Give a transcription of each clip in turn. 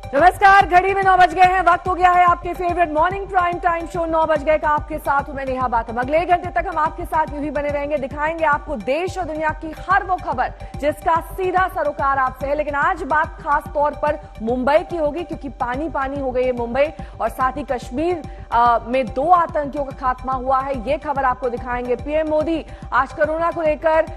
नमस्कार, घड़ी में 9 बज गए हैं। वक्त हो गया है आपके favourite morning prime time show 9 बज गए का। आपके साथ हूं मैं नेहा बातम। अगले 1 घंटे तक हम आपके साथ यूं ही बने रहेंगे, दिखाएंगे आपको देश और दुनिया की हर वो खबर जिसका सीधा सरोकार आपसे है। लेकिन आज बात खास तौर पर मुंबई की होगी, क्योंकि पानी पानी हो गई है मुंबई, और साथ ही कश्मीर में 2 आतंकियों का खात्मा हुआ है। ये खबर आपको दिखाएंगे। पीएम मोदी आज कोरोना को लेकर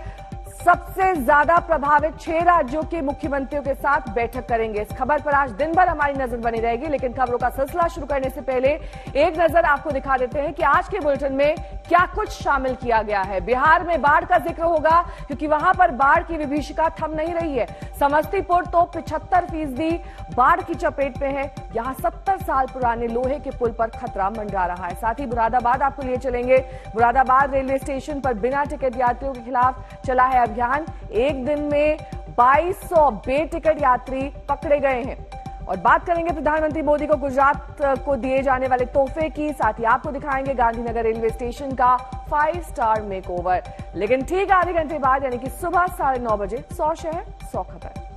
सबसे ज्यादा प्रभावित 6 राज्यों के मुख्यमंत्रियों के साथ बैठक करेंगे। इस खबर पर आज दिन भर हमारी नजर बनी रहेगी। लेकिन खबरों का सिलसिला शुरू करने से पहले एक नजर आपको दिखा देते हैं कि आज के बुलेटिन में क्या कुछ शामिल किया गया है। बिहार में बाढ़ का जिक्र होगा, क्योंकि वहां पर बाढ़ की विभीषिका थम नहीं रही है। समस्तीपुर तो 75% बाढ़ की चपेट में है। यहां 70 साल पुराने लोहे के पुल पर खतरा मंडरा रहा है। साथ ही मुरादाबाद आपको लिए चलेंगे। मुरादाबाद रेलवे स्टेशन पर बिना टिकट यात्रियों के खिलाफ चला है अभियान। एक दिन में 2200 बेटिकट यात्री पकड़े गए हैं। और बात करेंगे प्रधानमंत्री मोदी को गुजरात को दिए जाने वाले तोहफे की। साथ ही आपको दिखाएंगे गांधीनगर रेलवे स्टेशन का 5 स्टार मेकओवर। लेकिन ठीक आधे घंटे बाद, यानी कि सुबह 9:30 बजे 100 शहर 100 खबर।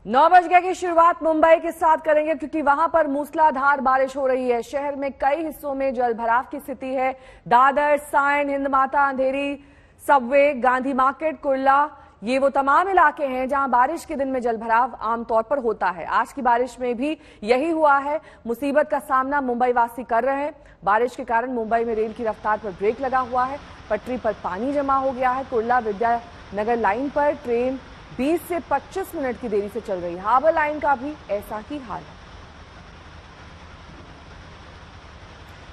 नौ बज गए की शुरुआत मुंबई के साथ करेंगे, क्योंकि वहां पर मूसलाधार बारिश हो रही है। शहर में कई हिस्सों में जलभराव की स्थिति है। दादर, सायन, हिंदमाता, अंधेरी, सबवे, गांधी मार्केट, कुर्ला, ये वो तमाम इलाके हैं जहां बारिश के दिन में जलभराव आमतौर पर होता है। आज की बारिश में भी यही हुआ है। मुसीबत का सामना मुंबई वासी कर रहे हैं। बारिश के कारण मुंबई में रेल की रफ्तार पर ब्रेक लगा हुआ है। पटरी पर पानी जमा हो गया है। कुर्ला विद्यानगर लाइन पर ट्रेन 20 से 25 मिनट की देरी से चल रही है। हावड़ लाइन का भी ऐसा ही हाल है।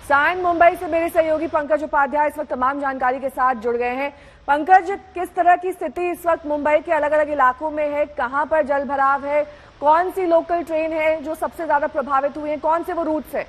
सायन मुंबई से मेरे सहयोगी पंकज उपाध्याय इस वक्त तमाम जानकारी के साथ जुड़ गए हैं। पंकज, किस तरह की स्थिति इस वक्त मुंबई के अलग अलग इलाकों में है? कहां पर जलभराव है? कौन सी लोकल ट्रेन है जो सबसे ज्यादा प्रभावित हुई है? कौन से वो रूट्स है?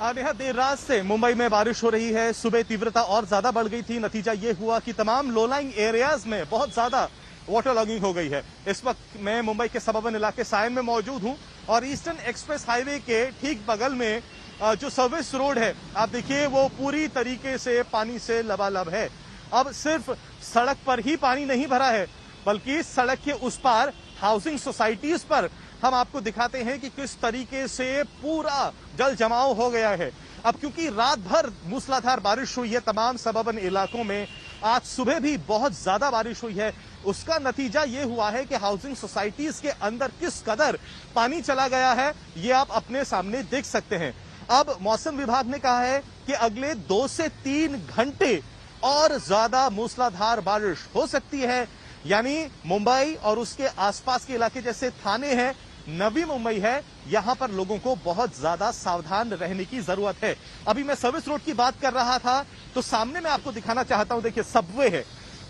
नेहा, देर रात से मुंबई में बारिश हो रही है। सुबह तीव्रता और ज्यादा बढ़ गई थी। नतीजा ये हुआ कि तमाम लो लाइंग एरियाज में बहुत ज्यादा वाटर लॉगिंग हो गई है। इस वक्त मैं मुंबई के सबअर्बन इलाके सायन में मौजूद हूं, और ईस्टर्न एक्सप्रेस हाईवे के ठीक बगल में जो सर्विस रोड है, आप देखिए वो पूरी तरीके से पानी से लबालब है। अब सिर्फ सड़क पर ही पानी नहीं भरा है, बल्कि सड़क के उस पार हाउसिंग सोसाइटीज पर हम आपको दिखाते हैं कि किस तरीके से पूरा जल जमाव हो गया है। अब क्योंकि रात भर मूसलाधार बारिश हुई है तमाम सबअर्बन इलाकों में, आज सुबह भी बहुत ज्यादा बारिश हुई है। उसका नतीजा ये हुआ है कि हाउसिंग सोसाइटीज के अंदर किस कदर पानी चला गया है, ये आप अपने सामने देख सकते हैं। अब मौसम विभाग ने कहा है कि अगले 2 से 3 घंटे और ज्यादा मूसलाधार बारिश हो सकती है। यानी मुंबई और उसके आसपास के इलाके जैसे थाने हैं, नवी मुंबई है, यहां पर लोगों को बहुत ज्यादा सावधान रहने की जरूरत है। अभी मैं सर्विस रोड की बात कर रहा था, तो सामने मैं आपको दिखाना चाहता हूं, देखिए सबवे है,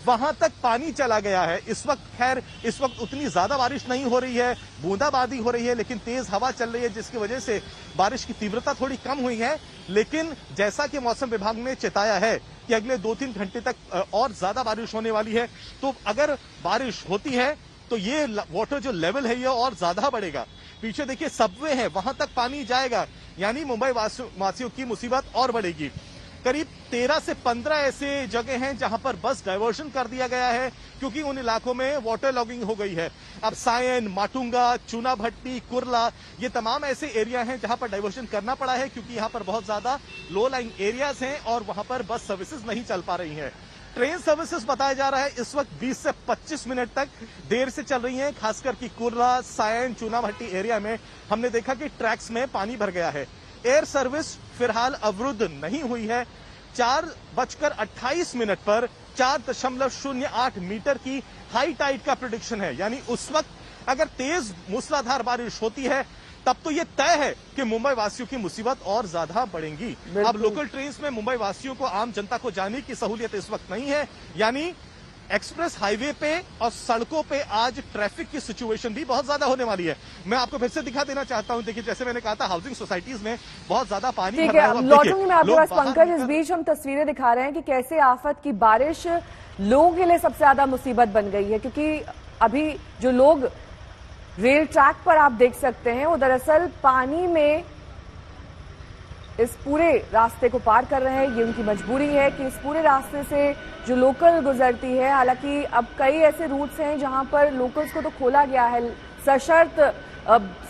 वहां तक पानी चला गया है। इस वक्त खैर इस वक्त उतनी ज्यादा बारिश नहीं हो रही है, बूंदाबांदी हो रही है, लेकिन तेज हवा चल रही है, जिसकी वजह से बारिश की तीव्रता थोड़ी कम हुई है। लेकिन जैसा कि मौसम विभाग ने चेताया है कि अगले 2-3 घंटे तक और ज्यादा बारिश होने वाली है, तो अगर बारिश होती है तो ये वाटर जो लेवल है ये और ज्यादा बढ़ेगा। पीछे देखिए सबवे है, वहां तक पानी जाएगा, यानी मुंबई वासियों की मुसीबत और बढ़ेगी। करीब 13 से 15 ऐसे जगह हैं जहां पर बस डायवर्शन कर दिया गया है, क्योंकि उन इलाकों में वाटर लॉगिंग हो गई है। अब सायन, माटुंगा, चूना भट्टी, कुर्ला, ये तमाम ऐसे एरिया हैं जहां पर डायवर्शन करना पड़ा है, क्योंकि यहां पर बहुत ज्यादा लो लाइन एरियाज हैं और वहां पर बस सर्विसेज नहीं चल पा रही हैं। ट्रेन सर्विसेज बताया जा रहा है इस वक्त 20 से 25 मिनट तक देर से चल रही हैं, खासकर कि कुर्ला, सायन, चूना भट्टी एरिया में हमने देखा कि ट्रैक्स में पानी भर गया है। एयर सर्विस फिलहाल अवरुद्ध नहीं हुई है। 4:28 पर 4.08 मीटर की हाई टाइड का प्रेडिक्शन है, यानी उस वक्त अगर तेज मूसलाधार बारिश होती है तब तो ये तय है कि मुंबई वासियों की मुसीबत और ज्यादा बढ़ेंगी। अब लोकल ट्रेन में मुंबई वासियों को, आम जनता को जाने की सहूलियत इस वक्त नहीं है, यानी एक्सप्रेस हाईवे पे और सड़कों पे आज ट्रैफिक की सिचुएशन भी बहुत ज्यादा होने वाली है। मैं आपको फिर से दिखा देना चाहता हूं। देखिए, जैसे मैंने कहा था, हाउसिंग सोसाइटीज में बहुत ज्यादा पानी ठीक भरा है, है। लौटूंगी मैं आपके पास पंकज। इस बीच हम तस्वीरें दिखा रहे हैं कि कैसे आफत की बारिश लोगों के लिए सबसे ज्यादा मुसीबत बन गई है, क्योंकि अभी जो लोग रेल ट्रैक पर आप देख सकते हैं वो दरअसल पानी में इस पूरे रास्ते को पार कर रहे हैं। ये उनकी मजबूरी है कि इस पूरे रास्ते से जो लोकल गुजरती है, हालांकि अब कई ऐसे रूट्स हैं जहां पर लोकल्स को तो खोला गया है सशर्त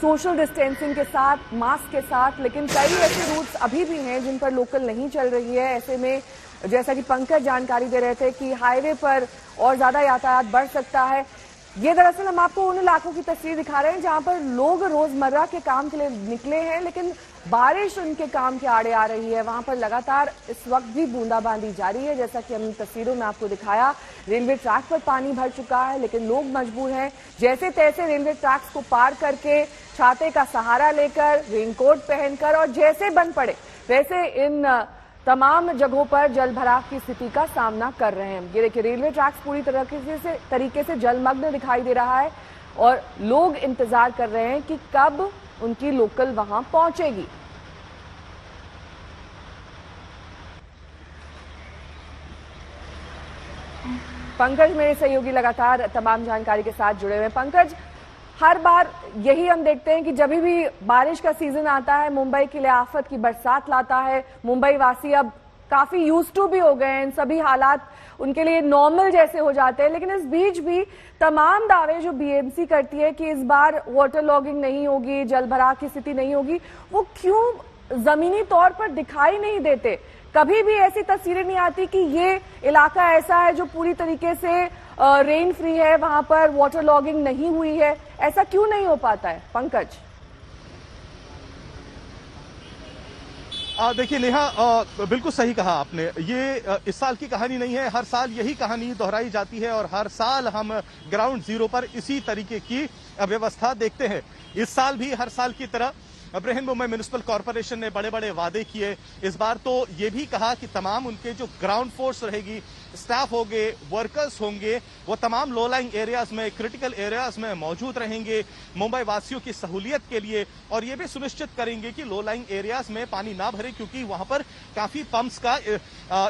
सोशल डिस्टेंसिंग के साथ, मास्क के साथ, लेकिन कई ऐसे रूट्स अभी भी हैं जिन पर लोकल नहीं चल रही है। ऐसे में जैसा कि पंकज जानकारी दे रहे थे कि हाईवे पर और ज्यादा यातायात बढ़ सकता है। ये दरअसल हम आपको उन इलाकों की तस्वीर दिखा रहे हैं जहां पर लोग रोजमर्रा के काम के लिए निकले हैं, लेकिन बारिश उनके काम के आड़े आ रही है। वहां पर लगातार इस वक्त भी बूंदाबांदी जारी है, जैसा कि हमने तस्वीरों में आपको दिखाया। रेलवे ट्रैक पर पानी भर चुका है, लेकिन लोग मजबूर हैं जैसे तैसे रेलवे ट्रैक्स को पार करके, छाते का सहारा लेकर, रेनकोट पहनकर, और जैसे बन पड़े वैसे इन तमाम जगहों पर जल भराव की स्थिति का सामना कर रहे हैं। ये देखिए, रेलवे ट्रैक्स पूरी तरीके से जलमग्न दिखाई दे रहा है और लोग इंतजार कर रहे हैं कि कब उनकी लोकल वहां पहुंचेगी। पंकज मेरे सहयोगी लगातार तमाम जानकारी के साथ जुड़े हुए हैं। पंकज, हर बार यही हम देखते हैं कि जब भी बारिश का सीजन आता है मुंबई के लिए आफत की बरसात लाता है। मुंबई वासी अब काफी यूज्ड टू भी हो गए हैं, इन सभी हालात उनके लिए नॉर्मल जैसे हो जाते हैं, लेकिन इस बीच भी तमाम दावे जो बीएमसी करती है कि इस बार वाटर लॉगिंग नहीं होगी, जलभराव की स्थिति नहीं होगी, वो क्यों जमीनी तौर पर दिखाई नहीं देते? कभी भी ऐसी तस्वीरें नहीं आती कि ये इलाका ऐसा है जो पूरी तरीके से रेन फ्री है, वहां पर वाटर लॉगिंग नहीं हुई है। ऐसा क्यों नहीं हो पाता है पंकज? देखिए नेहा, बिल्कुल सही कहा आपने। ये इस साल की कहानी नहीं है, हर साल यही कहानी दोहराई जाती है और हर साल हम ग्राउंड जीरो पर इसी तरीके की व्यवस्था देखते हैं। इस साल भी हर साल की तरह बृहन मुंबई म्युनिसिपल कॉर्पोरेशन ने बड़े बड़े वादे किए। इस बार तो ये भी कहा कि तमाम उनके जो ग्राउंड फोर्स रहेगी, स्टाफ होंगे, वर्कर्स होंगे, वो तमाम लो लाइंग एरियाज में, क्रिटिकल एरियाज में मौजूद रहेंगे मुंबई वासियों की सहूलियत के लिए, और ये भी सुनिश्चित करेंगे कि लो लाइंग एरियाज में पानी ना भरे, क्योंकि वहां पर काफी पंप्स का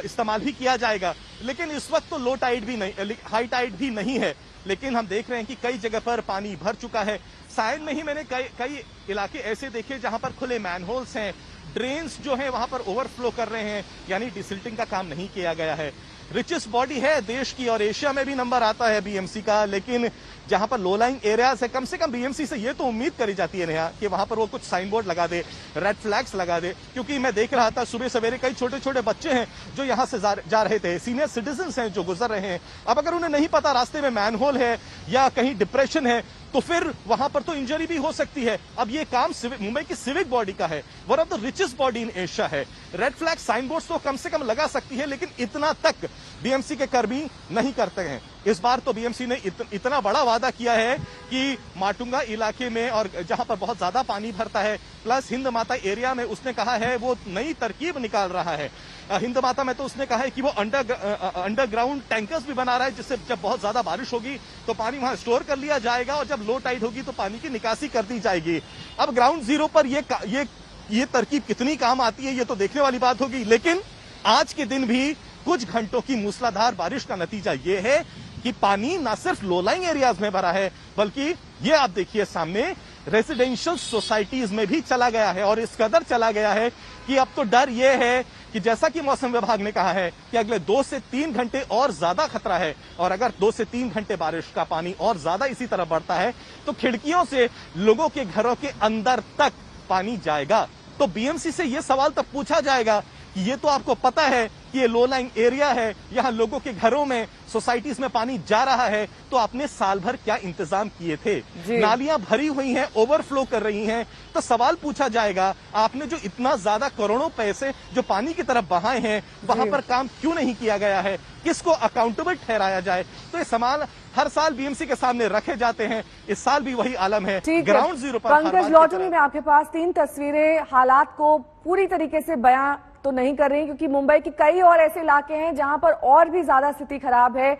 इस्तेमाल भी किया जाएगा। लेकिन इस वक्त तो लो टाइड भी नहीं, हाई टाइड भी नहीं है, लेकिन हम देख रहे हैं कि कई जगह पर पानी भर चुका है। सायन में ही मैंने कई इलाके ऐसे देखे जहां पर खुले मैनहोल्स हैं, ड्रेन्स जो हैं वहां पर ओवरफ्लो कर रहे हैं, यानी डिसिल्टिंग का काम नहीं किया गया है। रिचेस्ट बॉडी है देश की और एशिया में भी नंबर आता है बीएमसी का, लेकिन जहां पर लो लाइंग एरियाज है, कम से कम बीएमसी से ये तो उम्मीद करी जाती है नेहा कि वहां पर वो कुछ साइन बोर्ड लगा दे, रेड फ्लैग्स लगा दे। क्योंकि मैं देख रहा था सुबह सवेरे कई छोटे छोटे बच्चे हैं जो यहां से जा रहे थे, सीनियर सिटीजन्स हैं जो गुजर रहे हैं। अब अगर उन्हें नहीं पता रास्ते में मैनहोल है या कहीं डिप्रेशन है, तो फिर वहां पर तो इंजरी भी हो सकती है। अब ये काम मुंबई की सिविक बॉडी का है, one of the richest body in Asia है। रेड फ्लैग साइन बोर्ड्स तो कम से कम लगा सकती है, लेकिन इतना तक बीएमसी के कर्मी नहीं करते हैं। इस बार तो बीएमसी ने इतना बड़ा वादा किया है कि माटुंगा इलाके में और जहां पर बहुत ज्यादा पानी भरता है, प्लस हिंद माता एरिया में उसने कहा है वो नई तरकीब निकाल रहा है। हिंद माता में तो उसने कहा है कि वो अंडरग्राउंड टैंकर्स भी बना रहा है, जिससे जब बहुत ज्यादा बारिश होगी तो पानी वहां स्टोर कर लिया जाएगा और जब लो टाइड होगी तो पानी की निकासी कर दी जाएगी। अब ग्राउंड जीरो पर ये तरकीब कितनी काम आती है ये तो देखने वाली बात होगी, लेकिन आज के दिन भी कुछ घंटों की मूसलाधार बारिश का नतीजा ये है कि पानी न सिर्फ लो लाइंग एरियाज में भरा है, बल्कि ये आप देखिए सामने रेजिडेंशियल सोसाइटीज में भी चला गया है। और इस कदर चला गया है कि अब तो डर यह है कि जैसा कि मौसम विभाग ने कहा है कि अगले 2 से 3 घंटे और ज्यादा खतरा है, और अगर 2 से 3 घंटे बारिश का पानी और ज्यादा इसी तरह बढ़ता है तो खिड़कियों से लोगों के घरों के अंदर तक पानी जाएगा। तो बीएमसी से यह सवाल तब पूछा जाएगा कि ये तो आपको पता है कि ये लो लाइंग एरिया है, यहां लोगों के घरों में, सोसाइटीज में पानी जा रहा है, तो आपने साल भर क्या इंतजाम किए थे? नालियां भरी हुई हैं, ओवरफ्लो कर रही हैं, तो सवाल पूछा जाएगा आपने जो इतना ज्यादा करोड़ों पैसे जो पानी की तरफ बहाए हैं, वहां पर काम क्यों नहीं किया गया है? किसको अकाउंटेबल ठहराया जाए? तो ये सवाल हर साल बीएमसी के सामने रखे जाते हैं। इस साल भी वही आलम है। ग्राउंड जीरो पर पंकज लौटूंगी मैं आपके पास। 3 तस्वीरें हालात को पूरी तरीके से बयां तो नहीं कर रही, क्योंकि मुंबई के कई और ऐसे इलाके हैं जहां पर और भी ज्यादा स्थिति खराब है।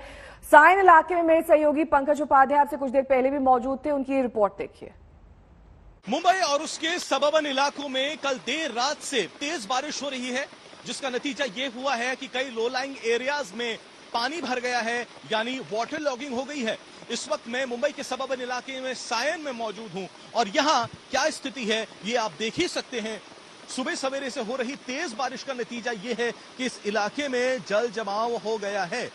सायन इलाके में मेरे सहयोगी पंकज उपाध्याय आपसे कुछ देर पहले भी मौजूद थे, उनकी रिपोर्ट देखिए। मुंबई और उसके सबअर्बन इलाकों में कल देर रात से तेज बारिश हो रही है, जिसका नतीजा ये हुआ है कि कई लो लाइंग एरियाज में पानी भर गया है, यानी वाटर लॉगिंग हो गई है। इस वक्त मैं मुंबई के सबअर्बन इलाके में सायन में मौजूद हूं और यहाँ क्या स्थिति है ये आप देख ही सकते हैं। सुबह सवेरे से हो रही तेज बारिश का नतीजा ये है कि इस इलाके में जल जमाव हो गया है।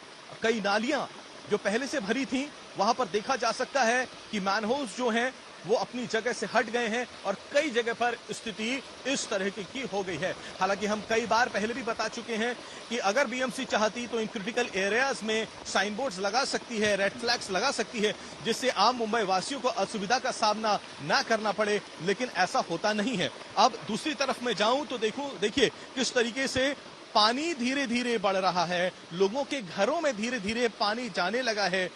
कई नालियां जो पहले से भरी थी वहां पर देखा जा सकता है कि मैनहोल्स जो हैं वो अपनी जगह से हट गए हैं और कई जगह पर स्थिति इस तरह की हो गई है। हालांकि हम कई बार पहले भी बता चुके हैं कि अगर बीएमसी चाहती तो इन क्रिटिकल एरियाज में साइन बोर्ड्स लगा सकती है, रेड फ्लैग्स लगा सकती है, जिससे आम मुंबई वासियों को असुविधा का सामना ना करना पड़े, लेकिन ऐसा होता नहीं है। अब दूसरी तरफ मैं जाऊं तो देखिए किस तरीके से पानी धीरे धीरे बढ़ रहा है, लोगों के घरों में धीरे धीरे पानी जाने लगा है,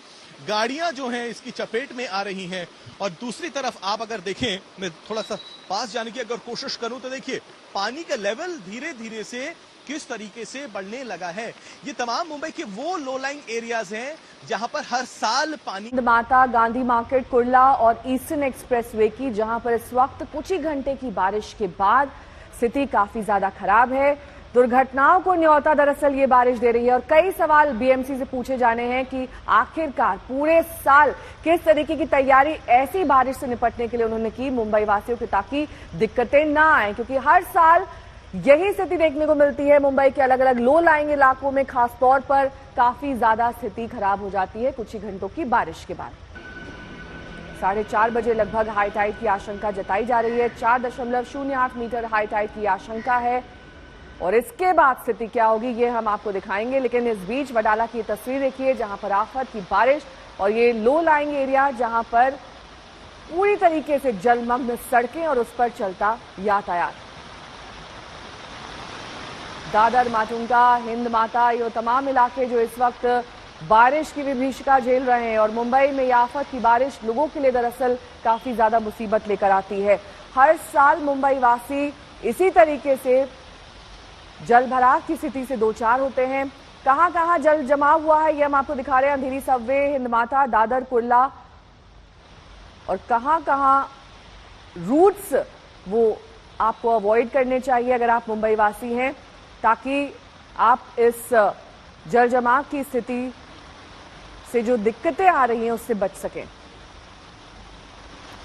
गाड़ियां जो हैं इसकी चपेट में आ रही हैं। और दूसरी तरफ आप अगर देखें, मैं थोड़ा सा पास जाने की अगर कोशिश करूं तो देखिए पानी का लेवल धीरे धीरे से किस तरीके से बढ़ने लगा है। ये तमाम मुंबई के वो लो लाइंग एरियाज हैं जहां पर हर साल पानी। माता गांधी मार्केट, कुर्ला और ईस्टर्न एक्सप्रेसवे की, जहां पर इस वक्त कुछ ही घंटे की बारिश के बाद स्थिति काफी ज्यादा खराब है। दुर्घटनाओं को न्योता दरअसल ये बारिश दे रही है और कई सवाल बीएमसी से पूछे जाने हैं कि आखिरकार पूरे साल किस तरीके की तैयारी ऐसी बारिश से निपटने के लिए उन्होंने की मुंबई वासियों की, ताकि दिक्कतें ना आए, क्योंकि हर साल यही स्थिति देखने को मिलती है। मुंबई के अलग अलग लो लाइंग इलाकों में खासतौर पर काफी ज्यादा स्थिति खराब हो जाती है कुछ ही घंटों की बारिश के बाद। 4:30 बजे लगभग हाई टाइड की आशंका जताई जा रही है। 4.08 मीटर हाई टाइड की आशंका है और इसके बाद स्थिति क्या होगी ये हम आपको दिखाएंगे। लेकिन इस बीच वडाला की तस्वीर देखिए, जहां पर आफत की बारिश और ये लो लाइंग एरिया जहां पर पूरी तरीके से जलमग्न सड़कें और उस पर चलता यातायात। दादर, माटुंगा, हिंद माता, ये तमाम इलाके जो इस वक्त बारिश की विभीषिका झेल रहे हैं और मुंबई में आफत की बारिश लोगों के लिए दरअसल काफी ज्यादा मुसीबत लेकर आती है। हर साल मुंबई वासी इसी तरीके से जल भराव की स्थिति से दो चार होते हैं। कहां कहां जल जमाव हुआ है ये हम आपको दिखा रहे हैं। अंधेरी सबवे, हिंद माता, दादर, कुर्ला और कहां कहां रूट्स वो आपको अवॉइड करने चाहिए अगर आप मुंबई वासी हैं, ताकि आप इस जल जमाव की स्थिति से जो दिक्कतें आ रही हैं उससे बच सकें।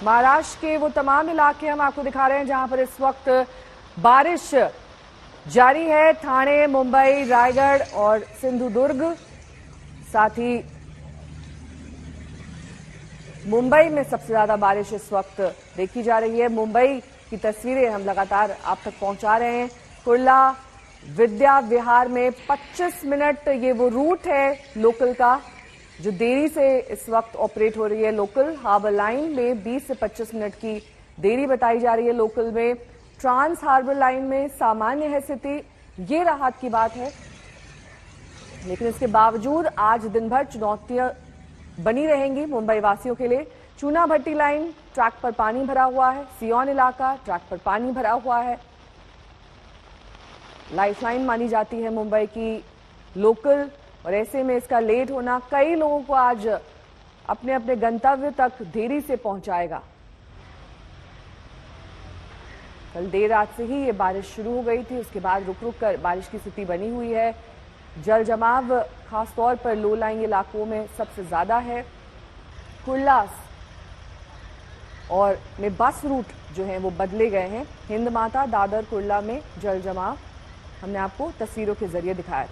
महाराष्ट्र के वो तमाम इलाके हम आपको दिखा रहे हैं जहां पर इस वक्त बारिश जारी है। ठाणे, मुंबई, रायगढ़ और सिंधुदुर्ग, साथ ही मुंबई में सबसे ज्यादा बारिश इस वक्त देखी जा रही है। मुंबई की तस्वीरें हम लगातार आप तक पहुंचा रहे हैं। कुर्ला विद्या विहार में 25 मिनट ये वो रूट है लोकल का जो देरी से इस वक्त ऑपरेट हो रही है। लोकल हार्बर लाइन में 20 से 25 मिनट की देरी बताई जा रही है लोकल में। ट्रांस हार्बर लाइन में सामान्य है स्थिति, ये राहत की बात है, लेकिन इसके बावजूद आज दिन भर चुनौतियां बनी रहेंगी मुंबई वासियों के लिए। चूना भट्टी लाइन ट्रैक पर पानी भरा हुआ है। सियोन इलाका ट्रैक पर पानी भरा हुआ है। लाइफलाइन मानी जाती है मुंबई की लोकल और ऐसे में इसका लेट होना कई लोगों को आज अपने अपने गंतव्य तक देरी से पहुंचाएगा। कल देर रात से ही ये बारिश शुरू हो गई थी, उसके बाद रुक रुक कर बारिश की स्थिति बनी हुई है। जल जमाव खासतौर पर लो लाइंग इलाकों में सबसे ज्यादा है। कुर्ला और में बस रूट जो है वो बदले गए हैं। हिंद माता, दादर, कुर्ला में जल जमाव हमने आपको तस्वीरों के जरिए दिखाया।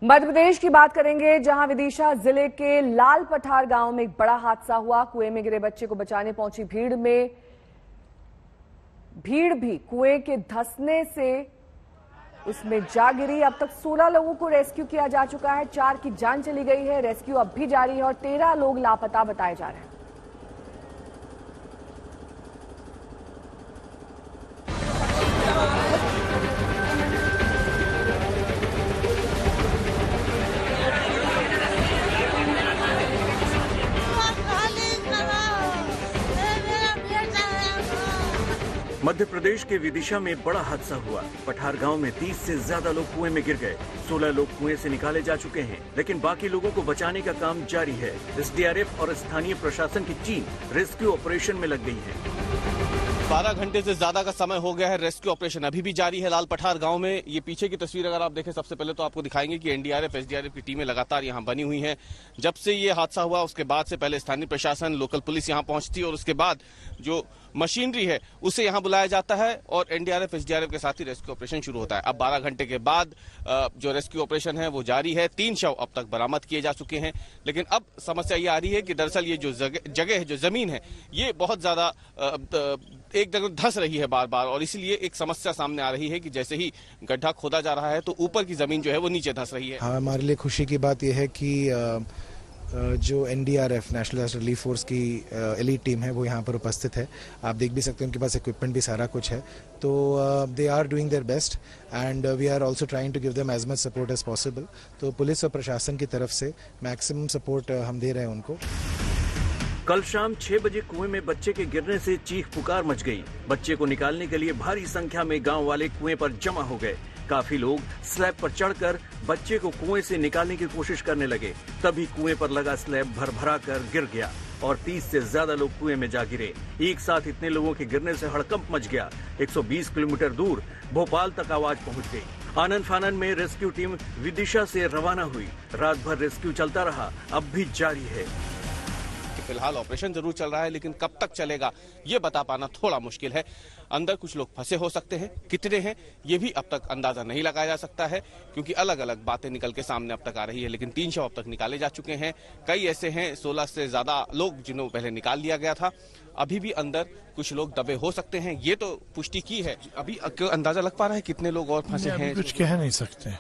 मध्य प्रदेश की बात करेंगे, जहां विदिशा जिले के लाल पठार गांव में एक बड़ा हादसा हुआ। कुएं में गिरे बच्चे को बचाने पहुंची भीड़ भी कुएं के धंसने से उसमें जा गिरी। अब तक 16 लोगों को रेस्क्यू किया जा चुका है, 4 की जान चली गई है। रेस्क्यू अब भी जारी है और 13 लोग लापता बताए जा रहे हैं। मध्य प्रदेश के विदिशा में बड़ा हादसा हुआ। पठार गांव में 30 से ज्यादा लोग कुएं में गिर गए। 16 लोग कुएं से निकाले जा चुके हैं, लेकिन बाकी लोगों को बचाने का काम जारी है। एसडीआरएफ और स्थानीय प्रशासन की टीम रेस्क्यू ऑपरेशन में लग गई है। 12 घंटे से ज्यादा का समय हो गया है। रेस्क्यू ऑपरेशन अभी भी जारी है लाल पठार गांव में। ये पीछे की तस्वीर अगर आप देखें, सबसे पहले तो आपको दिखाएंगे कि एनडीआरएफ एसडीआरएफ की टीमें लगातार यहां बनी हुई हैं। जब से ये हादसा हुआ उसके बाद से पहले स्थानीय प्रशासन, लोकल पुलिस यहां पहुंचती है और उसके बाद जो मशीनरी है उसे यहां बुलाया जाता है और एनडीआरएफ एसडीआरएफ के साथ ही रेस्क्यू ऑपरेशन शुरू होता है। अब 12 घंटे के बाद जो रेस्क्यू ऑपरेशन है वो जारी है। 3 शव अब तक बरामद किए जा चुके हैं, लेकिन अब समस्या ये आ रही है कि दरअसल ये जो जगह है, जो जमीन है, ये बहुत ज्यादा एक जगह धंस रही है बार बार, और इसलिए एक समस्या सामने आ रही है कि जैसे ही गड्ढा खोदा जा रहा है तो ऊपर की जमीन जो है वो नीचे धंस रही है। हाँ, हमारे लिए खुशी की बात यह है कि जो NDRF national disaster relief force की एलीट टीम है वो यहाँ पर उपस्थित है। आप देख भी सकते हैं उनके पास इक्विपमेंट भी सारा कुछ है। तो they are doing their best and we are also trying to give them as much support as possible. तो पुलिस और प्रशासन की तरफ से मैक्सिमम सपोर्ट हम दे रहे हैं उनको। कल शाम 6 बजे कुएं में बच्चे के गिरने से चीख पुकार मच गई। बच्चे को निकालने के लिए भारी संख्या में गांव वाले कुएं पर जमा हो गए। काफी लोग स्लैब पर चढ़कर बच्चे को कुएं से निकालने की कोशिश करने लगे। तभी कुएं पर लगा स्लैब भर कर गिर गया और 30 से ज्यादा लोग कुएं में जा गिरे। एक साथ इतने लोगों के गिरने से हड़कंप मच गया। 120 किलोमीटर दूर भोपाल तक आवाज पहुंच गई। आनन फानन में रेस्क्यू टीम विदिशा से रवाना हुई। रात भर रेस्क्यू चलता रहा, अब भी जारी है। फिलहाल ऑपरेशन जरूर चल रहा है, लेकिन कब तक चलेगा ये बता पाना थोड़ा मुश्किल है। अंदर कुछ लोग फंसे हो सकते हैं, कितने हैं ये भी अब तक अंदाजा नहीं लगाया जा सकता है, क्योंकि अलग अलग बातें निकल के सामने अब तक आ रही है। लेकिन 3 शव अब तक निकाले जा चुके हैं। कई ऐसे हैं 16 से ज्यादा लोग जिन्हें पहले निकाल लिया गया था। अभी भी अंदर कुछ लोग दबे हो सकते हैं, ये तो पुष्टि की है। अभी अंदाजा लग पा रहा है कितने लोग और फंसे हैं? कुछ कह नहीं सकते।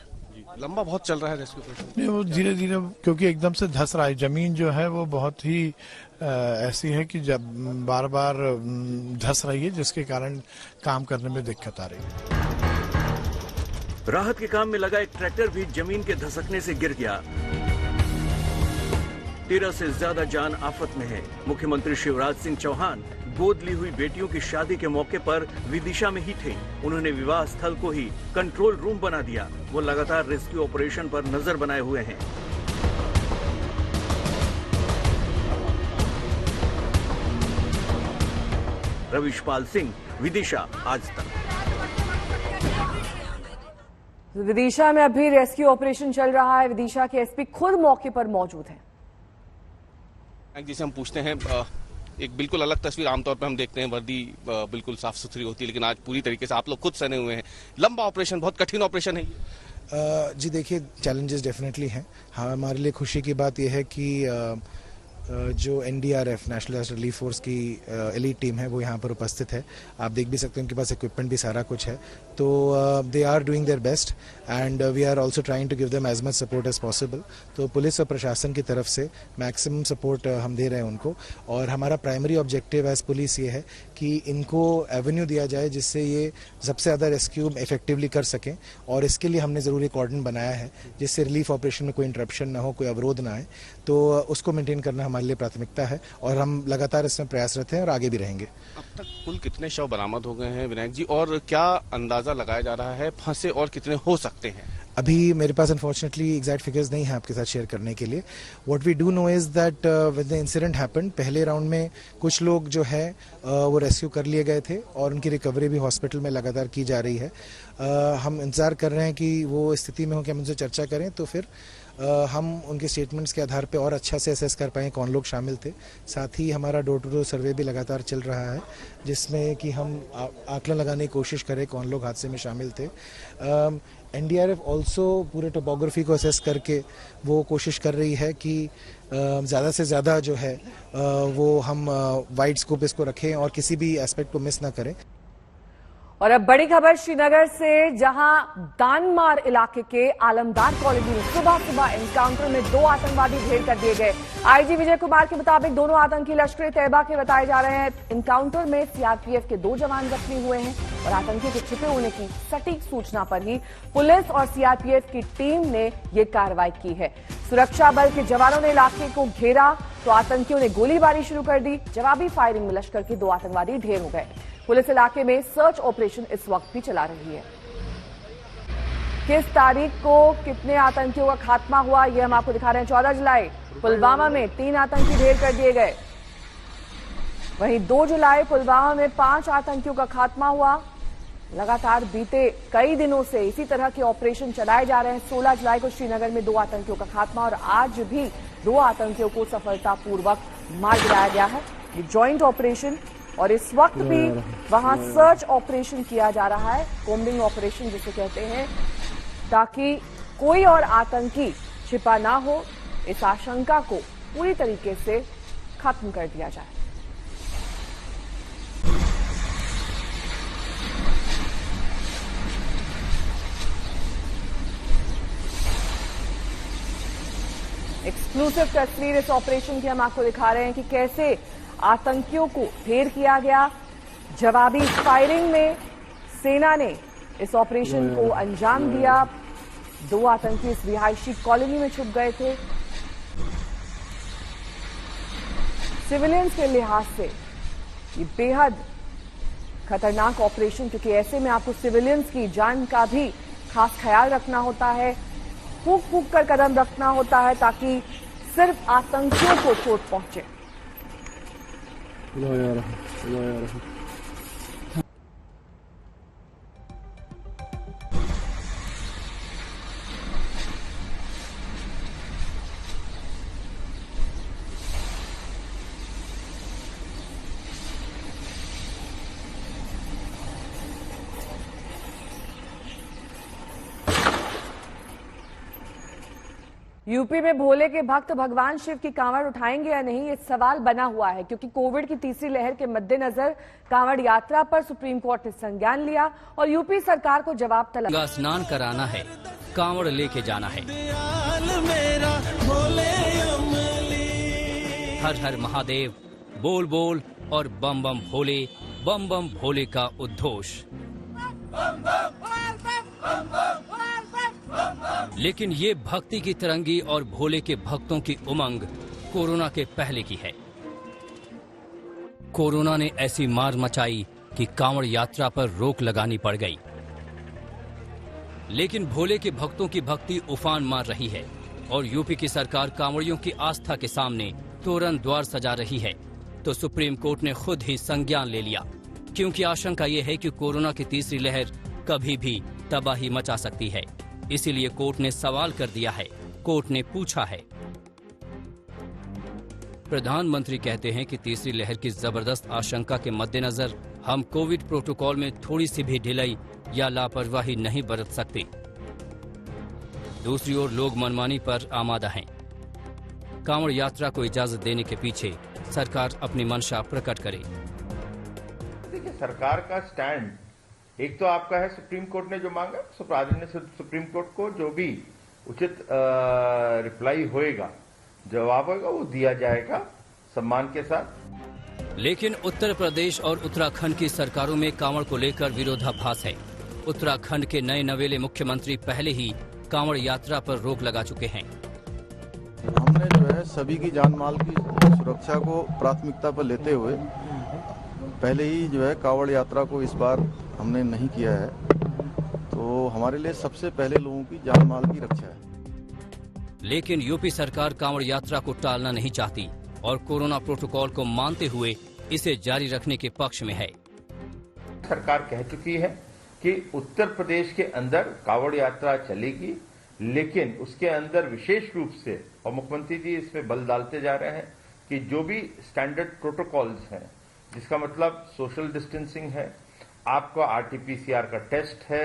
लंबा बहुत चल रहा है रेस्क्यू ऑपरेशन। नहीं, वो धीरे धीरे, क्योंकि एकदम से धंस रहा है। जमीन जो है वो बहुत ही ऐसी है कि जब बार बार धंस रही है, जिसके कारण काम करने में दिक्कत आ रही है। राहत के काम में लगा एक ट्रैक्टर भी जमीन के धसकने से गिर गया। 13 से ज्यादा जान आफत में है। मुख्यमंत्री शिवराज सिंह चौहान गोद ली हुई बेटियों की शादी के मौके पर विदिशा में ही थे। उन्होंने विवाह स्थल को ही कंट्रोल रूम बना दिया। वो लगातार रेस्क्यू ऑपरेशन पर नजर बनाए हुए हैं। रविशपाल सिंह, विदिशा, आज तक। विदिशा में अभी रेस्क्यू ऑपरेशन चल रहा है। विदिशा के एसपी खुद मौके पर मौजूद हैं। जिसे हम पूछते हैं, एक बिल्कुल अलग तस्वीर आमतौर पर हम देखते हैं, वर्दी बिल्कुल साफ सुथरी होती है, लेकिन आज पूरी तरीके से आप लोग खुद सने हुए हैं। लंबा ऑपरेशन, बहुत कठिन ऑपरेशन है। जी देखिए, चैलेंजेस डेफिनेटली हैं। हाँ, हमारे लिए खुशी की बात यह है कि जो NDRF national disaster relief force की एलीट टीम है वो यहाँ पर उपस्थित है। आप देख भी सकते हैं उनके पास इक्विपमेंट भी सारा कुछ है। तो they are doing their best and we are also trying to give them as much support as possible. तो पुलिस और प्रशासन की तरफ से मैक्सिमम सपोर्ट हम दे रहे हैं उनको। और हमारा प्राइमरी ऑब्जेक्टिव एज पुलिस ये है कि इनको एवेन्यू दिया जाए जिससे ये सबसे ज़्यादा रेस्क्यू इफेक्टिवली कर सकें। और इसके लिए हमने ज़रूरी कॉर्डन बनाया है जिससे रिलीफ ऑपरेशन में कोई इंटरप्शन ना हो, कोई अवरोध ना आए। तो उसको मेंटेन करना हमारे लिए प्राथमिकता है और हम लगातार इसमें प्रयासरत हैं और आगे भी रहेंगे। अब तक कुल कितने शव बरामद हो गए हैं विनायक जी, और क्या अंदाजा लगाया जा रहा है फंसे और कितने हो सकते हैं? अभी मेरे पास अनफॉर्चुनेटली एग्जैक्ट फिगर्स नहीं है आपके साथ शेयर करने के लिए। What we do know is that when the incident happened, पहले राउंड में कुछ लोग जो है वो रेस्क्यू कर लिए गए थे और उनकी रिकवरी भी हॉस्पिटल में लगातार की जा रही है। हम इंतजार कर रहे हैं कि वो स्थिति में हो कि हम उनसे चर्चा करें, तो फिर हम उनके स्टेटमेंट्स के आधार पे और अच्छा से असेस कर पाएँ कौन लोग शामिल थे। साथ ही हमारा डोर टू डोर सर्वे भी लगातार चल रहा है जिसमें कि हम आकलन लगाने की कोशिश करें कौन लोग हादसे में शामिल थे। एनडीआरएफ ऑल्सो पूरे टोपोग्राफी को असेस करके वो कोशिश कर रही है कि ज़्यादा से ज़्यादा जो है वो हम वाइड स्कोप इसको रखें और किसी भी एस्पेक्ट को मिस ना करें। और अब बड़ी खबर श्रीनगर से, जहां दानमार इलाके के आलमदार कॉलोनी में सुबह सुबह एनकाउंटर में 2 आतंकवादी ढेर कर दिए गए। आईजी विजय कुमार के मुताबिक दोनों आतंकी लश्कर तैयबा के बताए जा रहे हैं। एनकाउंटर में सीआरपीएफ के 2 जवान जख्मी हुए हैं और आतंकियों के छिपे होने की सटीक सूचना पर ही पुलिस और सीआरपीएफ की टीम ने ये कार्रवाई की है। सुरक्षा बल के जवानों ने इलाके को घेरा तो आतंकियों ने गोलीबारी शुरू कर दी। जवाबी फायरिंग में लश्कर के 2 आतंकवादी ढेर हो गए। पुलिस इलाके में सर्च ऑपरेशन इस वक्त भी चला रही है। किस तारीख को कितने आतंकियों का खात्मा हुआ, यह हम आपको दिखा रहे हैं। 14 जुलाई पुलवामा में 3 आतंकी ढेर कर दिए गए। वहीं 2 जुलाई पुलवामा में 5 आतंकियों का खात्मा हुआ। लगातार बीते कई दिनों से इसी तरह के ऑपरेशन चलाए जा रहे हैं। 16 जुलाई को श्रीनगर में 2 आतंकियों का खात्मा और आज भी 2 आतंकियों को सफलतापूर्वक मार गिराया गया है। ये ज्वाइंट ऑपरेशन और इस वक्त भी वहां सर्च ऑपरेशन किया जा रहा है, कोम्बिंग ऑपरेशन जिसे कहते हैं, ताकि कोई और आतंकी छिपा ना हो। इस आशंका को पूरी तरीके से खत्म कर दिया जाए। एक्सक्लूसिव तस्वीर इस ऑपरेशन की हम आपको दिखा रहे हैं कि कैसे आतंकियों को ढेर किया गया। जवाबी फायरिंग में सेना ने इस ऑपरेशन को अंजाम दिया। 2 आतंकी इस रिहायशी कॉलोनी में छुप गए थे। सिविलियंस के लिहाज से ये बेहद खतरनाक ऑपरेशन, क्योंकि ऐसे में आपको सिविलियंस की जान का भी खास ख्याल रखना होता है, फूंक फूंक कर कदम रखना होता है ताकि सिर्फ आतंकियों को चोट पहुंचे। यूपी में भोले के भक्त भगवान शिव की कांवड़ उठाएंगे या नहीं, ये सवाल बना हुआ है, क्योंकि कोविड की तीसरी लहर के मद्देनजर कांवड़ यात्रा पर सुप्रीम कोर्ट ने संज्ञान लिया और यूपी सरकार को जवाब तलब। स्नान कराना है, कांवड़ लेके जाना है। हर हर महादेव बोल बोल और बम बम भोले का उद्घोष। लेकिन ये भक्ति की तरंगी और भोले के भक्तों की उमंग कोरोना के पहले की है। कोरोना ने ऐसी मार मचाई कि कांवड़ यात्रा पर रोक लगानी पड़ गई। लेकिन भोले के भक्तों की भक्ति उफान मार रही है और यूपी की सरकार कांवड़ियों की आस्था के सामने तोरण द्वार सजा रही है। तो सुप्रीम कोर्ट ने खुद ही संज्ञान ले लिया, क्योंकि आशंका ये है कि कोरोना की तीसरी लहर कभी भी तबाही मचा सकती है। इसीलिए कोर्ट ने सवाल कर दिया है। कोर्ट ने पूछा है। प्रधानमंत्री कहते हैं कि तीसरी लहर की जबरदस्त आशंका के मद्देनजर हम कोविड प्रोटोकॉल में थोड़ी सी भी ढिलाई या लापरवाही नहीं बरत सकते। दूसरी ओर लोग मनमानी पर आमादा हैं। कांवड़ यात्रा को इजाजत देने के पीछे सरकार अपनी मंशा प्रकट करे। देखिए, सरकार का स्टैंड एक तो आपका है, सुप्रीम कोर्ट ने जो मांगा, सुप्रीम कोर्ट को जो भी उचित रिप्लाई होएगा, जवाब होगा, वो दिया जाएगा सम्मान के साथ। लेकिन उत्तर प्रदेश और उत्तराखंड की सरकारों में कांवड़ को लेकर विरोधाभास है। उत्तराखंड के नए नवेले मुख्यमंत्री पहले ही कांवड़ यात्रा पर रोक लगा चुके हैं। हमने जो है सभी की जान माल की सुरक्षा को प्राथमिकता पर लेते हुए पहले ही जो है कांवड़ यात्रा को इस बार हमने नहीं किया है। तो हमारे लिए सबसे पहले लोगों की जान माल की रक्षा है। लेकिन यूपी सरकार कांवड़ यात्रा को टालना नहीं चाहती और कोरोना प्रोटोकॉल को मानते हुए इसे जारी रखने के पक्ष में है। सरकार कह चुकी है कि उत्तर प्रदेश के अंदर कांवड़ यात्रा चलेगी, लेकिन उसके अंदर विशेष रूप से, और मुख्यमंत्री जी इसमें बल डालते जा रहे हैं कि जो भी स्टैंडर्ड प्रोटोकॉल्स हैं, जिसका मतलब सोशल डिस्टेंसिंग है, आपका आरटीपीसीआर का टेस्ट है,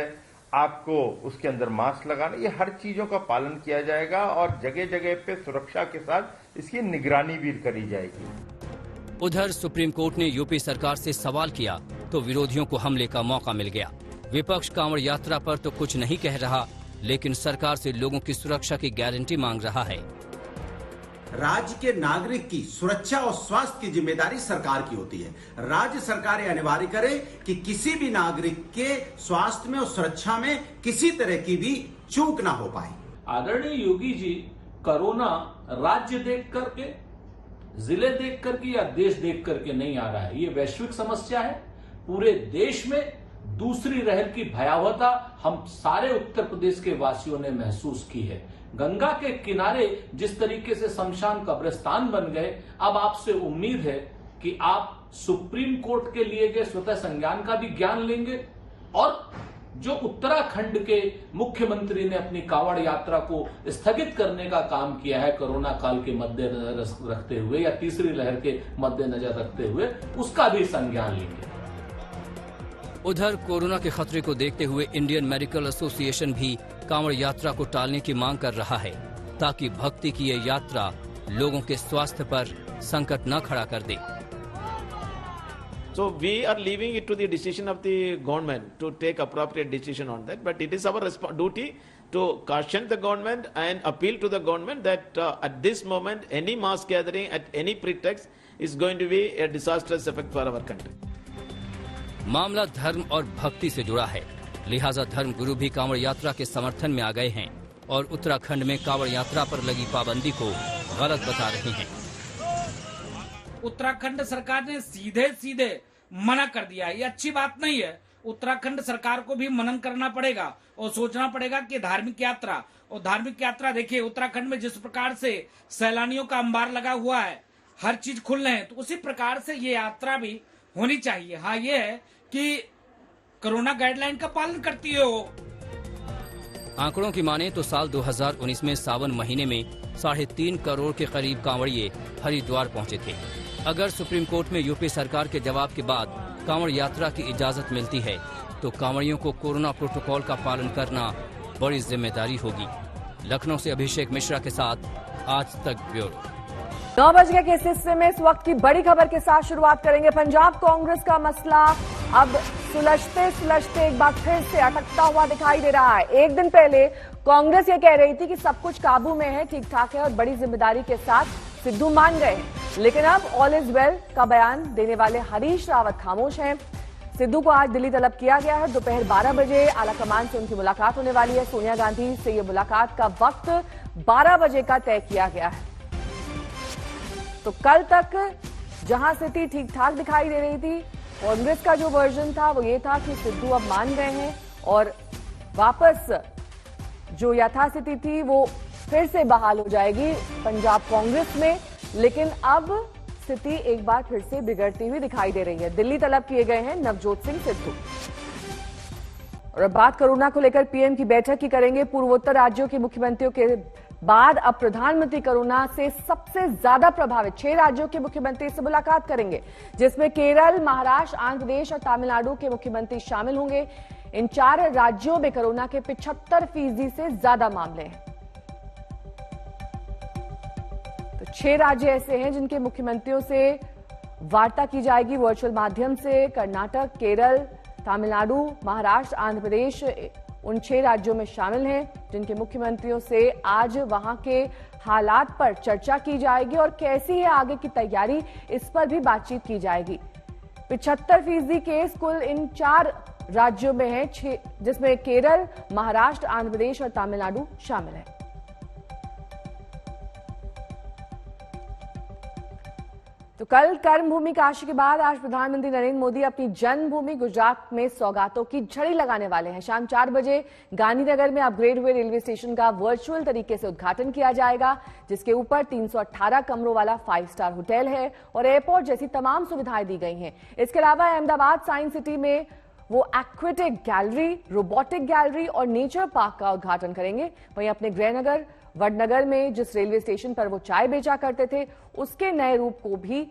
आपको उसके अंदर मास्क लगाना, ये हर चीजों का पालन किया जाएगा और जगह जगह पे सुरक्षा के साथ इसकी निगरानी भी करी जाएगी। उधर सुप्रीम कोर्ट ने यूपी सरकार से सवाल किया तो विरोधियों को हमले का मौका मिल गया। विपक्ष कांवड़ यात्रा पर तो कुछ नहीं कह रहा, लेकिन सरकार से लोगों की सुरक्षा की गारंटी मांग रहा है। राज्य के नागरिक की सुरक्षा और स्वास्थ्य की जिम्मेदारी सरकार की होती है। राज्य सरकार ये अनिवार्य करे कि किसी भी नागरिक के स्वास्थ्य में और सुरक्षा में किसी तरह की भी चूक ना हो पाए। आदरणीय योगी जी, कोरोना राज्य देख करके, जिले देख करके या देश देख करके नहीं आ रहा है, ये वैश्विक समस्या है। पूरे देश में दूसरी लहर की भयावहता हम सारे उत्तर प्रदेश के वासियों ने महसूस की है। गंगा के किनारे जिस तरीके से शमशान कब्रिस्तान बन गए, अब आपसे उम्मीद है कि आप सुप्रीम कोर्ट के लिए गए स्वतः संज्ञान का भी ज्ञान लेंगे। और जो उत्तराखंड के मुख्यमंत्री ने अपनी कावड़ यात्रा को स्थगित करने का काम किया है कोरोना काल के मद्देनजर रखते हुए या तीसरी लहर के मद्देनजर रखते हुए, उसका भी संज्ञान लेंगे। उधर कोरोना के खतरे को देखते हुए इंडियन मेडिकल एसोसिएशन भी कांवड़ यात्रा को टालने की मांग कर रहा है, ताकि भक्ति की ये यात्रा लोगों के स्वास्थ्य पर संकट न खड़ा कर दे। So we are leaving it to the decision of the government to take appropriate decision on that. But it is our duty to caution the government and appeal to the government that at this moment any mass gathering at any pretext is going to be a disastrous effect for our country. मामला धर्म और भक्ति से जुड़ा है, लिहाजा धर्म गुरु भी कांवड़ यात्रा के समर्थन में आ गए हैं और उत्तराखंड में कांवड़ यात्रा पर लगी पाबंदी को गलत बता रहे हैं। उत्तराखंड सरकार ने सीधे सीधे मना कर दिया है, ये अच्छी बात नहीं है। उत्तराखंड सरकार को भी मनन करना पड़ेगा और सोचना पड़ेगा कि धार्मिक यात्रा देखिए, उत्तराखंड में जिस प्रकार से सैलानियों का अंबार लगा हुआ है, हर चीज खुल रहे हैं, तो उसी प्रकार से ये यात्रा भी होनी चाहिए। हाँ, ये है कि कोरोना गाइडलाइन का पालन करती है वो। आंकड़ों की माने तो साल 2019 में सावन महीने में 3.5 करोड़ के करीब कांवड़िए हरिद्वार पहुंचे थे। अगर सुप्रीम कोर्ट में यूपी सरकार के जवाब के बाद कांवड़ यात्रा की इजाजत मिलती है तो कांवड़ियों को कोरोना प्रोटोकॉल का पालन करना बड़ी जिम्मेदारी होगी। लखनऊ से अभिषेक मिश्रा के साथ आज तक ब्यूरो। 9 बज गए के इस हिस्से में इस वक्त की बड़ी खबर के साथ शुरुआत करेंगे। पंजाब कांग्रेस का मसला अब सुलझते सुलझते एक बार फिर से अटकता हुआ दिखाई दे रहा है। एक दिन पहले कांग्रेस ये कह रही थी कि सब कुछ काबू में है, ठीक ठाक है और बड़ी जिम्मेदारी के साथ सिद्धू मान गए हैं, लेकिन अब ऑल इज वेल का बयान देने वाले हरीश रावत खामोश हैं। सिद्धू को आज दिल्ली तलब किया गया है। दोपहर 12 बजे आलाकमान से उनकी मुलाकात होने वाली है। सोनिया गांधी से ये मुलाकात का वक्त 12 बजे का तय किया गया है। तो कल तक जहां स्थिति ठीक ठाक दिखाई दे रही थी, कांग्रेस का जो वर्जन था वो ये था कि सिद्धू अब मान गए हैं और वापस जो यथास्थिति थी वो फिर से बहाल हो जाएगी पंजाब कांग्रेस में। लेकिन अब स्थिति एक बार फिर से बिगड़ती हुई दिखाई दे रही है। दिल्ली तलब किए गए हैं नवजोत सिंह सिद्धू। और अब बात कोरोना को लेकर पीएम की बैठक की करेंगे। पूर्वोत्तर राज्यों के मुख्यमंत्रियों के बाद अब प्रधानमंत्री कोरोना से सबसे ज्यादा प्रभावित 6 राज्यों के मुख्यमंत्री से मुलाकात करेंगे, जिसमें केरल, महाराष्ट्र, आंध्र प्रदेश और तमिलनाडु के मुख्यमंत्री शामिल होंगे। इन 4 राज्यों में कोरोना के 75% से ज्यादा मामले हैं। तो 6 राज्य ऐसे हैं जिनके मुख्यमंत्रियों से वार्ता की जाएगी वर्चुअल माध्यम से। कर्नाटक, केरल, तमिलनाडु, महाराष्ट्र, आंध्र प्रदेश उन 6 राज्यों में शामिल हैं जिनके मुख्यमंत्रियों से आज वहां के हालात पर चर्चा की जाएगी और कैसी है आगे की तैयारी, इस पर भी बातचीत की जाएगी। 75% केस कुल इन 4 राज्यों में है, जिसमें केरल, महाराष्ट्र, आंध्र प्रदेश और तमिलनाडु शामिल है। तो कल कर्मभूमि काशी के बाद आज प्रधानमंत्री नरेंद्र मोदी अपनी जन्मभूमि गुजरात में सौगातों की झड़ी लगाने वाले हैं। शाम 4 बजे गांधीनगर में अपग्रेड हुए रेलवे स्टेशन का वर्चुअल तरीके से उद्घाटन किया जाएगा, जिसके ऊपर 318 कमरों वाला 5 स्टार होटल है और एयरपोर्ट जैसी तमाम सुविधाएं दी गई हैं। इसके अलावा अहमदाबाद साइंस सिटी में वो एक्वेटिक गैलरी, रोबोटिक गैलरी और नेचर पार्क का उद्घाटन करेंगे। वहीं अपने गृहनगर वडनगर में जिस रेलवे स्टेशन पर वो चाय बेचा करते थे, उसके नए रूप को भी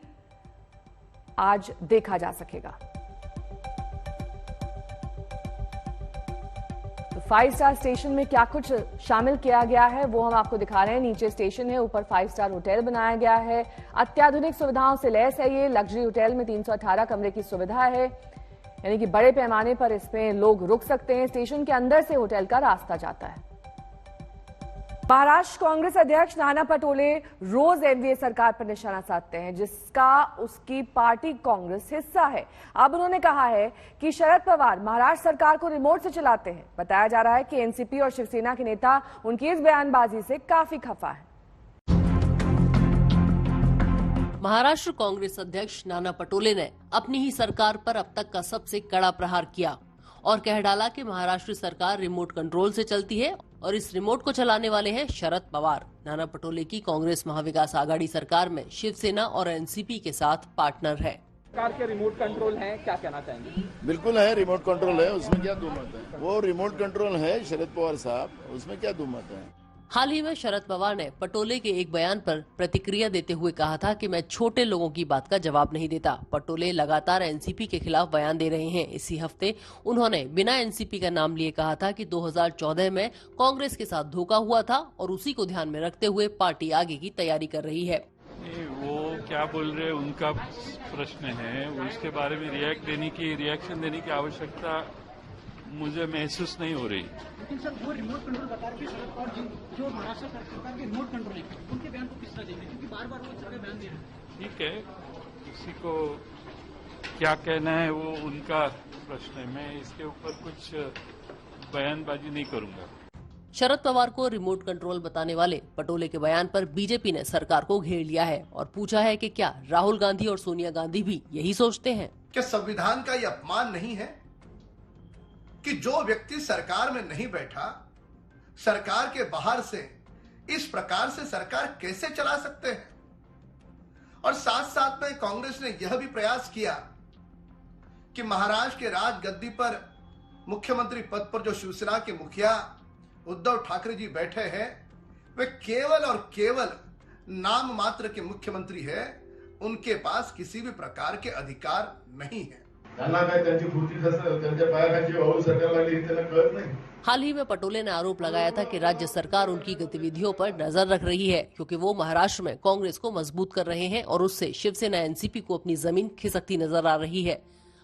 आज देखा जा सकेगा। तो 5 स्टार स्टेशन में क्या कुछ शामिल किया गया है वो हम आपको दिखा रहे हैं। नीचे स्टेशन है, ऊपर 5 स्टार होटल बनाया गया है। अत्याधुनिक सुविधाओं से लैस है ये लग्जरी होटल में 318 कमरे की सुविधा है। यानी कि बड़े पैमाने पर इसमें लोग रुक सकते हैं। स्टेशन के अंदर से होटल का रास्ता जाता है। महाराष्ट्र कांग्रेस अध्यक्ष नाना पटोले रोज एनडीए सरकार पर निशाना साधते हैं, जिसका उसकी पार्टी कांग्रेस हिस्सा है। अब उन्होंने कहा है कि शरद पवार महाराष्ट्र सरकार को रिमोट से चलाते हैं। बताया जा रहा है कि एनसीपी और शिवसेना के नेता उनकी इस बयानबाजी से काफी खफा है। महाराष्ट्र कांग्रेस अध्यक्ष नाना पटोले ने अपनी ही सरकार पर अब तक का सबसे कड़ा प्रहार किया और कह डाला कि महाराष्ट्र सरकार रिमोट कंट्रोल से चलती है और इस रिमोट को चलाने वाले हैं शरद पवार। नाना पटोले की कांग्रेस महाविकास आघाड़ी सरकार में शिवसेना और एनसीपी के साथ पार्टनर है। सरकार के रिमोट कंट्रोल है, क्या कहना चाहेंगे? बिल्कुल है, रिमोट कंट्रोल है, उसमें क्या दो मत है। वो रिमोट कंट्रोल है शरद पवार साहब, उसमें क्या दो मत है। हाल ही में शरद पवार ने पटोले के एक बयान पर प्रतिक्रिया देते हुए कहा था कि मैं छोटे लोगों की बात का जवाब नहीं देता। पटोले लगातार एनसीपी के खिलाफ बयान दे रहे हैं। इसी हफ्ते उन्होंने बिना एनसीपी का नाम लिए कहा था कि 2014 में कांग्रेस के साथ धोखा हुआ था और उसी को ध्यान में रखते हुए पार्टी आगे की तैयारी कर रही है। वो क्या बोल रहे हैं उनका प्रश्न है, उसके बारे में रिएक्शन देने की आवश्यकता मुझे महसूस नहीं हो रही। लेकिन सर वो रिमोट कंट्रोल बता रहे थे शरद पवार जी, जो महाराष्ट्र सरकार के रिमोट कंट्रोल है, उनके बयान को किस तरह देंगे, क्योंकि बार-बार वो इस तरह बयान दे रहे हैं। ठीक है, किसी को क्या कहना है वो उनका प्रश्न है, मैं इसके ऊपर कुछ बयानबाजी नहीं करूंगा। शरद पवार को रिमोट कंट्रोल बताने वाले पटोले के बयान पर बीजेपी ने सरकार को घेर लिया है और पूछा है कि क्या राहुल गांधी और सोनिया गांधी भी यही सोचते हैं? क्या संविधान का ये अपमान नहीं है कि जो व्यक्ति सरकार में नहीं बैठा, सरकार के बाहर से इस प्रकार से सरकार कैसे चला सकते हैं? और साथ साथ में कांग्रेस ने यह भी प्रयास किया कि महाराष्ट्र के राजगद्दी पर मुख्यमंत्री पद पर जो शिवसेना के मुखिया उद्धव ठाकरे जी बैठे हैं, वे केवल और केवल नाम मात्र के मुख्यमंत्री है, उनके पास किसी भी प्रकार के अधिकार नहीं है। हाल ही में पटोले ने आरोप लगाया था कि राज्य सरकार उनकी गतिविधियों पर नजर रख रही है, क्योंकि वो महाराष्ट्र में कांग्रेस को मजबूत कर रहे हैं और उससे शिवसेना एनसीपी को अपनी जमीन खिसकती नजर आ रही है।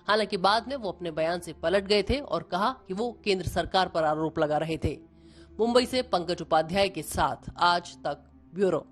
हालांकि बाद में वो अपने बयान से पलट गए थे और कहा कि वो केंद्र सरकार पर आरोप लगा रहे थे। मुंबई से पंकज उपाध्याय के साथ आज तक ब्यूरो।